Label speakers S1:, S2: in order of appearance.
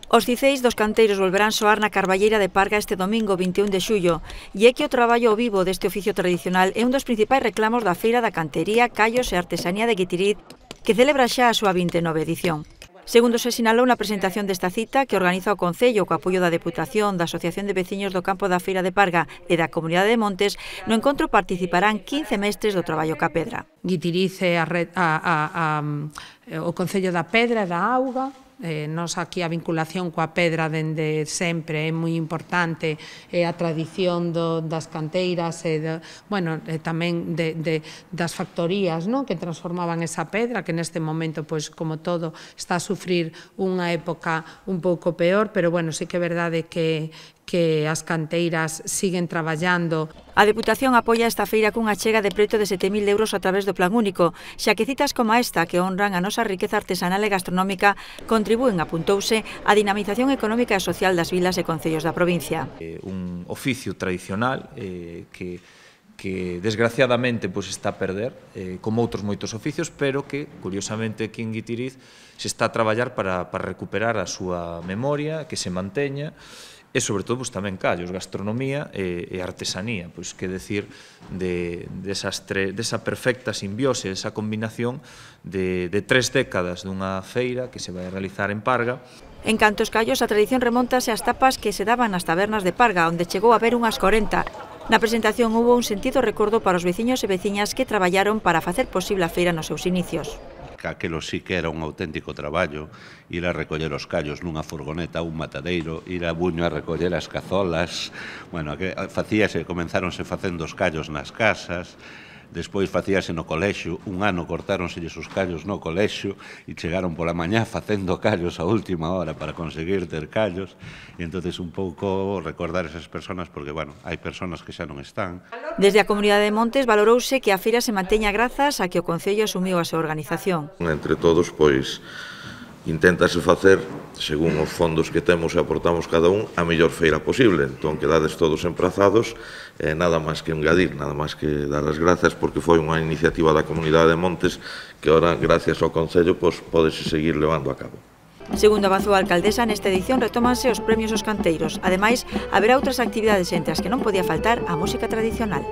S1: Os ciceis dos canteiros volverán soar na Carballeira de Parga este domingo 21 de xullo e é que o traballo vivo deste oficio tradicional é un dos principais reclamos da Feira da Cantería, Callos e Artesanía de Guitiriz, que celebra xa a súa 29ª edición. Segundo se sinalou na presentación desta cita, que organiza o Concello co apoio da Deputación, da Asociación de Veciños do Campo da Feira de Parga e da Comunidade de Montes, no encontro participarán 15 mestres do traballo ca pedra.
S2: Guitiriz é o Concello da Pedra e da Auga. Nos aquí a vinculación coa pedra dende sempre é moi importante, a tradición das canteiras e tamén das factorías que transformaban esa pedra, que neste momento, pois, como todo, está a sufrir unha época un pouco peor, pero bueno, sí que é verdade que as canteiras siguen traballando.
S1: A Deputación apoia esta feira cunha chega de preto de 7.000 euros a través do Plan Único, xa que citas como esta, que honran a nosa riqueza artesanal e gastronómica, contribúen, apuntouse, á dinamización económica e social das vilas e concellos da provincia.
S3: Un oficio tradicional que desgraciadamente está a perder, como outros moitos oficios, pero que, curiosamente, aquí en Guitiriz se está a traballar para recuperar a súa memoria, que se manteña, e, sobre todo, tamén callos, gastronomía e artesanía, que decir desa perfecta simbiose, desa combinación de 3 décadas dunha feira que se vai a realizar en Parga.
S1: En canto aos callos, a tradición remontase ás tapas que se daban nas tabernas de Parga, onde chegou a haber unhas 40. Na presentación houbo un sentido recordo para os veciños e veciñas que traballaron para facer posible a feira nos seus inicios.
S4: Aquelo sí que era un auténtico traballo, ir a recoller os callos nunha furgoneta, un matadeiro, ir a Buño a recoller as cazolas, comenzáronse facendo os callos nas casas, despois facíase no colexio, un ano cortáronselles os callos no colexio e chegaron pola mañá facendo callos a última hora para conseguir ter callos, e entonces un pouco recordar esas persoas, porque, hai persoas que xa non están.
S1: Desde a Comunidade de Montes valorouse que a feira se manteña grazas a que o Concello asumiu a súa organización.
S5: Entre todos, inténtase facer, según os fondos que temos e aportamos cada un, a mellor feira posible. Entón, quedades todos emprazados, nada máis que engadir, nada máis que dar as grazas, porque foi unha iniciativa da Comunidade de Montes que ora, gracias ao Concello, pódese seguir levando a cabo.
S1: Segundo avanzou a alcaldesa, nesta edición retómanse os premios aos canteiros. Ademais, haberá outras actividades entre as que non podía faltar a música tradicional.